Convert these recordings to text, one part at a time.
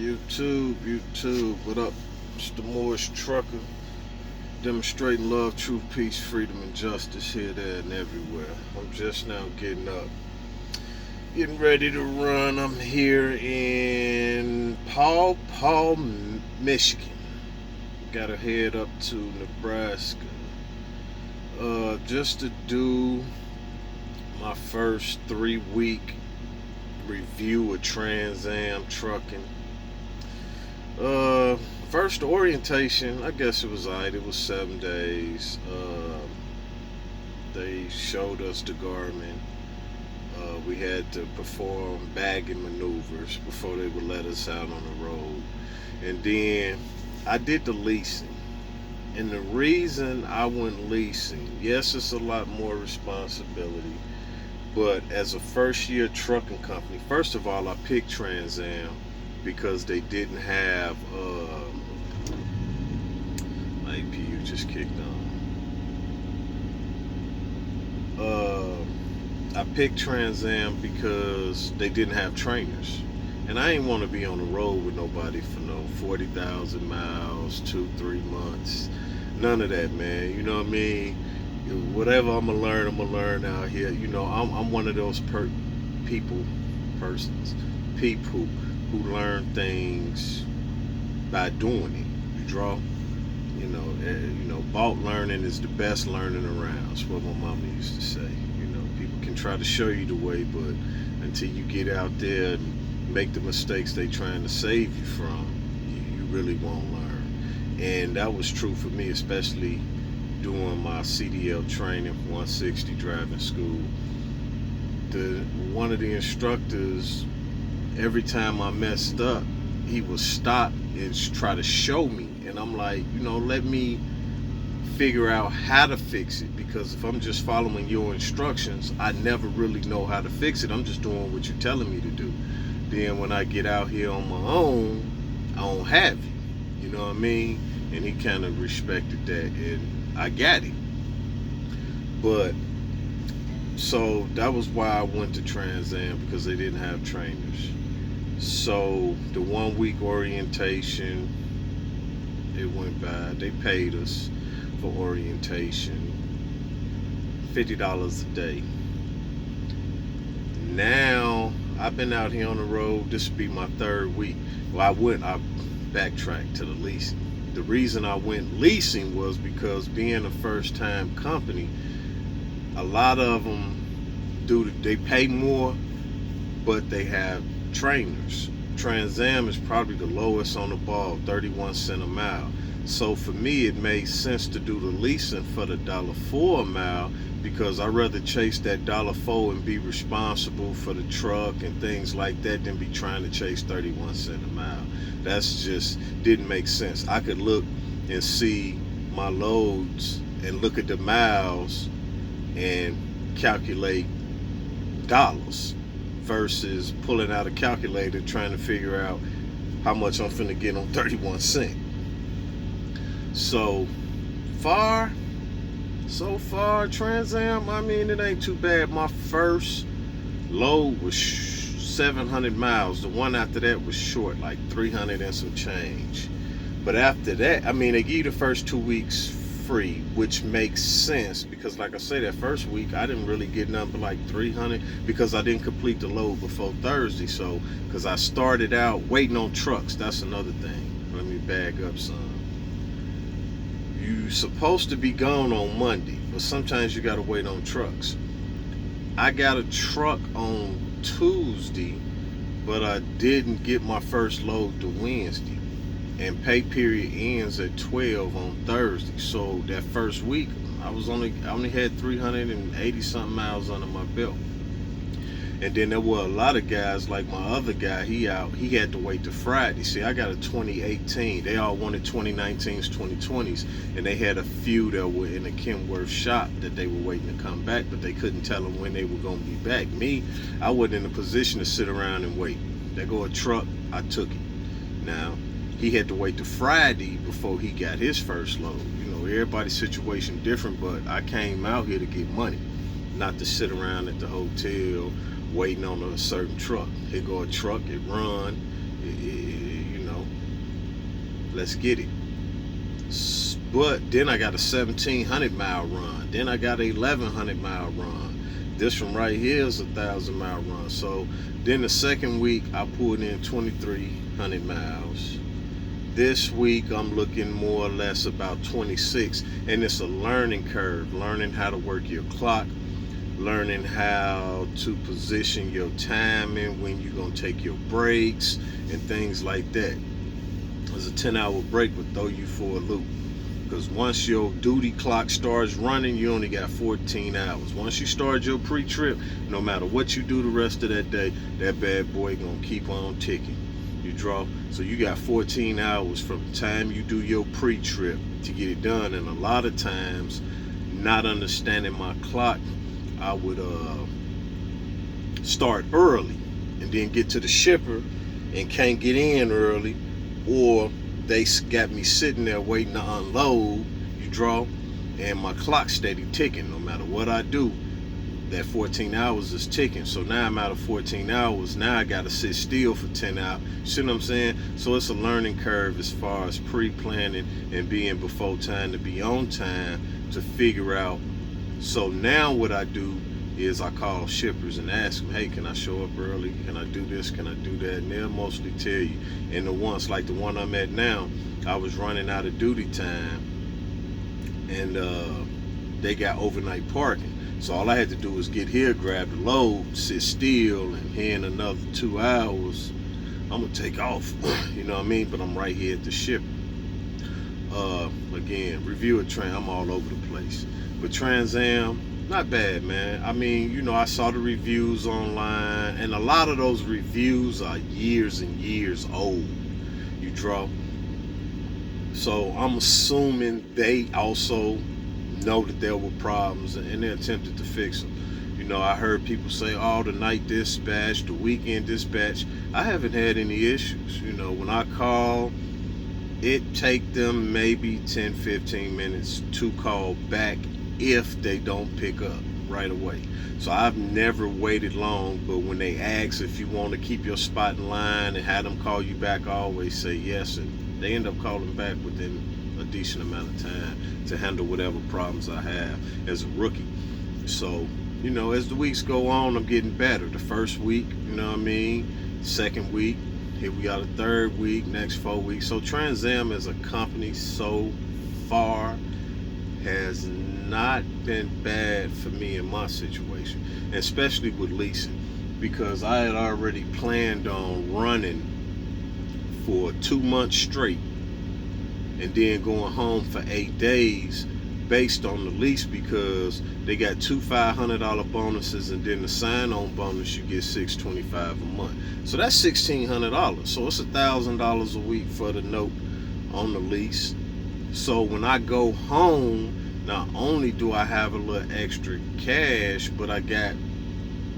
YouTube, what up? It's the Morris Trucker, demonstrating love, truth, peace, freedom, and justice here, there, and everywhere. I'm just now getting up, getting ready to run. I'm here in Paw, Michigan. Gotta head up to Nebraska, just to do my first 3 week review of Trans Am trucking. Uh, First orientation, I guess it was alright. It was 7 days. They showed us the Garmin. We had to perform bagging maneuvers before they would let us out on the road. And then I did the leasing. And the reason I went leasing, yes, it's a lot more responsibility. But as a first year trucking company, first of all, I picked Trans Am because they didn't have my APU just kicked on. I picked Trans Am because they didn't have trainers, and I ain't want to be on the road with nobody for no 40,000 miles, 2-3 months, none of that, man. You know what I mean? Whatever I'm gonna learn out here. You know, I'm one of those people who learn things by doing it. You draw. Boat learning is the best learning around. That's what my mama used to say. People can try to show you the way, but until you get out there and make the mistakes they trying to save you from, you really won't learn. And that was true for me, especially doing my CDL training, 160 driving school. One of the instructors, every time I messed up, he would stop and try to show me, and I'm like, let me figure out how to fix it, because if I'm just following your instructions, I never really know how to fix it. I'm just doing what you're telling me to do. Then when I get out here on my own, I don't have it. You know what I mean? And he kind of respected that, and I got it. But so that was why I went to Trans Am, because they didn't have trainers. So the 1 week orientation, it went by. They paid us for orientation $50 a day. Now I've been out here on the road. This will be my 3rd week. Well, I backtracked to the leasing. The reason I went leasing was because, being a first time company, a lot of them they pay more, but they have trainers. Trans Am is probably the lowest on the ball, 31 cents a mile. So for me, it made sense to do the leasing for the $1.04 a mile, because I'd rather chase that $1.04 and be responsible for the truck and things like that than be trying to chase 31 cents a mile. That's just didn't make sense. I could look and see my loads and look at the miles and calculate dollars, versus pulling out a calculator trying to figure out how much I'm finna get on 31 cents. So far, Trans Am, I mean, it ain't too bad. My first load was 700 miles. The one after that was short, like 300 and some change. But after that, I mean, they give you the first 2 weeks free, which makes sense, because like I say, that first week I didn't really get nothing but like 300, because I didn't complete the load before Thursday. So because I started out waiting on trucks. That's another thing. Let me bag up some. You supposed to be gone on Monday, but sometimes you gotta wait on trucks. I got a truck on Tuesday, but I didn't get my first load to Wednesday, and pay period ends at 12 on Thursday. So that first week, I only had 380 something miles under my belt. And then there were a lot of guys, like my other guy, he had to wait to Friday. See, I got a 2018. They all wanted 2019s, 2020s, and they had a few that were in the Kenworth shop that they were waiting to come back, but they couldn't tell them when they were going to be back. Me, I wasn't in a position to sit around and wait. There go a truck, I took it. Now, he had to wait to Friday before he got his first load. Everybody's situation different, but I came out here to get money, not to sit around at the hotel waiting on a certain truck. Here go a truck, it run, let's get it. But then I got a 1,700-mile run. Then I got a 1,100-mile run. This one right here is a 1,000-mile run. So then the second week I pulled in 2,300 miles. This week I'm looking more or less about 26, and it's a learning curve. Learning how to work your clock, learning how to position your timing, when you're gonna take your breaks and things like that. There's a 10-hour break would throw you for a loop, because once your duty clock starts running, you only got 14 hours. Once you start your pre-trip, no matter what you do the rest of that day, that bad boy gonna keep on ticking. You draw, so you got 14 hours from the time you do your pre-trip to get it done. And a lot of times, not understanding my clock, I would start early and then get to the shipper and can't get in early, or they got me sitting there waiting to unload. You draw, and my clock steady ticking. No matter what I do, that 14 hours is ticking. So now I'm out of 14 hours. Now I gotta sit still for 10 hours. You see what I'm saying? So it's a learning curve as far as pre-planning and being before time to be on time to figure out. So now what I do is I call shippers and ask them, hey, can I show up early? Can I do this? Can I do that? And they'll mostly tell you. And the ones like the one I'm at now, I was running out of duty time, and they got overnight parking. So all I had to do was get here, grab the load, sit still, and here in another 2 hours, I'm gonna take off. You know what I mean? But I'm right here at the ship. Again, review a I'm all over the place. But Trans Am, not bad, man. I mean, you know, I saw the reviews online, and a lot of those reviews are years and years old. You draw. So I'm assuming they also know that there were problems, and they attempted to fix them. You know, I heard people say, oh, the night dispatch, the weekend dispatch. I haven't had any issues. You know, when I call, it take them maybe 10-15 minutes to call back if they don't pick up right away. So I've never waited long, but when they ask if you want to keep your spot in line and have them call you back, I always say yes, and they end up calling back within a decent amount of time to handle whatever problems I have as a rookie. So, you know, as the weeks go on, I'm getting better. The first week, you know what I mean? Second week, here we got a third week, next 4 weeks. So Trans Am as a company so far has not been bad for me in my situation, especially with leasing, because I had already planned on running for 2 months straight and then going home for 8 days based on the lease, because they got 2 $500 bonuses, and then the sign-on bonus you get $625 a month. So that's $1,600. So it's $1,000 a week for the note on the lease. So when I go home, not only do I have a little extra cash, but I got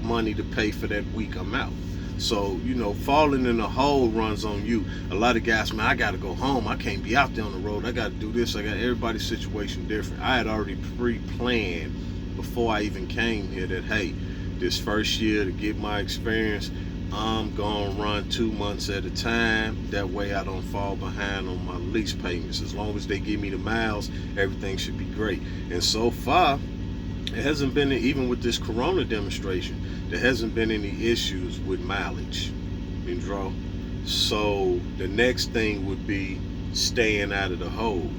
money to pay for that week I'm out. So, you know, falling in the hole runs on you. A lot of guys, man, I got to go home. I can't be out there on the road. I got to do this. I got everybody's situation different. I had already pre-planned before I even came here that, hey, this first year to get my experience, I'm going to run 2 months at a time. That way I don't fall behind on my lease payments. As long as they give me the miles, everything should be great. And so far, it hasn't been, even with this corona demonstration, there hasn't been any issues with mileage. You draw. So the next thing would be staying out of the hole.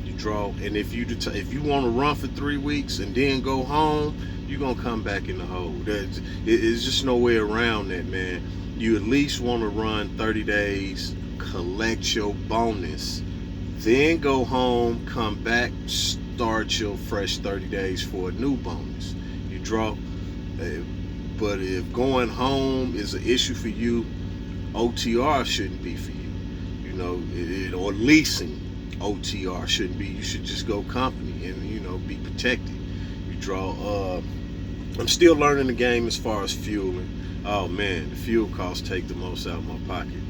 You draw. And if you want to run for 3 weeks and then go home, you're gonna come back in the hole. It's just no way around that, man. You at least want to run 30 days, collect your bonus, then go home, come back, start your fresh 30 days for a new bonus. You draw. But if going home is an issue for you, OTR shouldn't be for you. You know, or leasing OTR shouldn't be. You should just go company and, you know, be protected. You draw. I'm still learning the game as far as fueling. Oh man, the fuel costs take the most out of my pocket,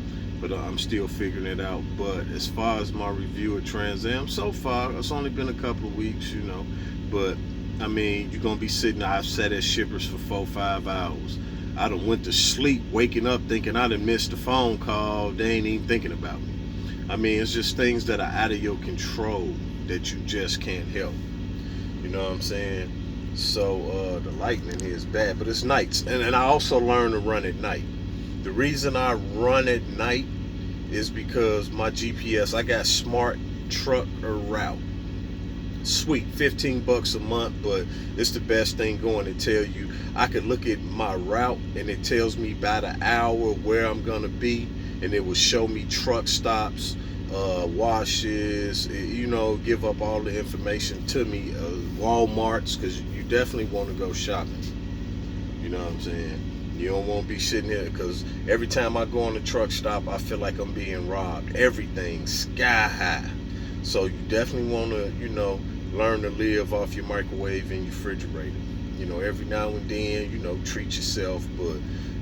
but I'm still figuring it out. But as far as my review of Trans Am, so far it's only been a couple of weeks, you know. But I mean, you're gonna be sitting. I've sat at shippers for 4-5 hours. I done went to sleep, waking up thinking I done missed a phone call. They ain't even thinking about me. I mean, it's just things that are out of your control that you just can't help. You know what I'm saying? So the lightning here is bad, but it's nights. And I also learned to run at night. The reason I run at night is because my GPS, I got smart trucker route. Sweet, 15 bucks a month, but it's the best thing going to tell you. I could look at my route and it tells me by the hour where I'm gonna be, and it will show me truck stops, washes, you know, give up all the information to me, Walmarts, because you definitely want to go shopping. You know what I'm saying? You don't want to be sitting here, because every time I go on a truck stop, I feel like I'm being robbed. Everything's sky high. So you definitely want to, you know, learn to live off your microwave and your refrigerator. You know, every now and then, you know, treat yourself, but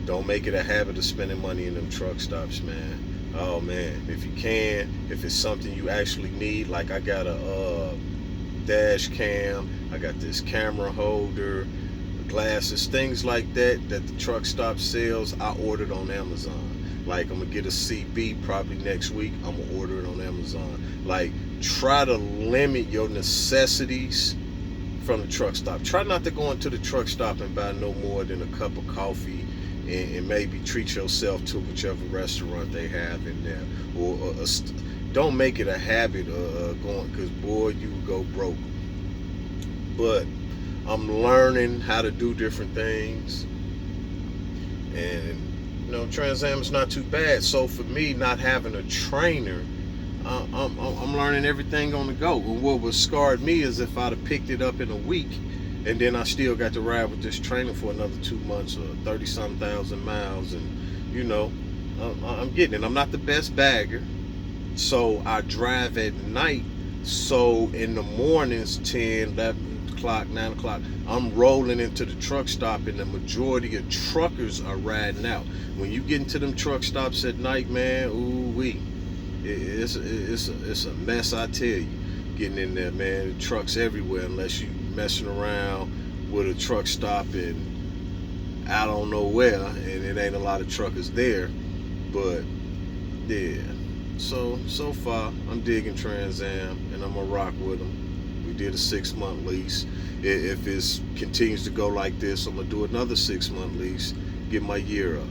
don't make it a habit of spending money in them truck stops, man. Oh man, if you can, if it's something you actually need, like I got a dash cam, I got this camera holder, glasses, things like that the truck stop sells, I ordered on Amazon. Like, I'm gonna get a CB probably next week, I'm gonna order it on Amazon. Like, try to limit your necessities from the truck stop. Try not to go into the truck stop and buy no more than a cup of coffee, and maybe treat yourself to whichever restaurant they have in there. Or don't make it a habit of going, because boy, you will go broke. But I'm learning how to do different things, and you know, Trans Am is not too bad. So for me, not having a trainer, I'm learning everything on the go. And what would scarred me is if I'd have picked it up in a week, and then I still got to ride with this trainer for another 2 months or 30-some thousand miles, and you know, I'm getting it. I'm not the best bagger, so I drive at night. So in the mornings, 10, 11 o'clock, 9 o'clock, I'm rolling into the truck stop, and the majority of truckers are riding out. When you get into them truck stops at night, man, ooh-wee, it's a mess, I tell you. Getting in there, man, trucks everywhere, unless you messing around with a truck stop and I don't know where, and it ain't a lot of truckers there. But yeah, so far I'm digging Trans Am, and I'm gonna rock with them. We did a 6-month lease. If it continues to go like this, I'm gonna do another 6-month lease, get my year up.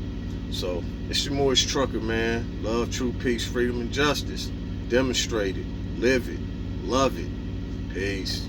So it's your Moorish trucker, man. Love, true peace, freedom, and justice. Demonstrate it, live it, love it. Peace.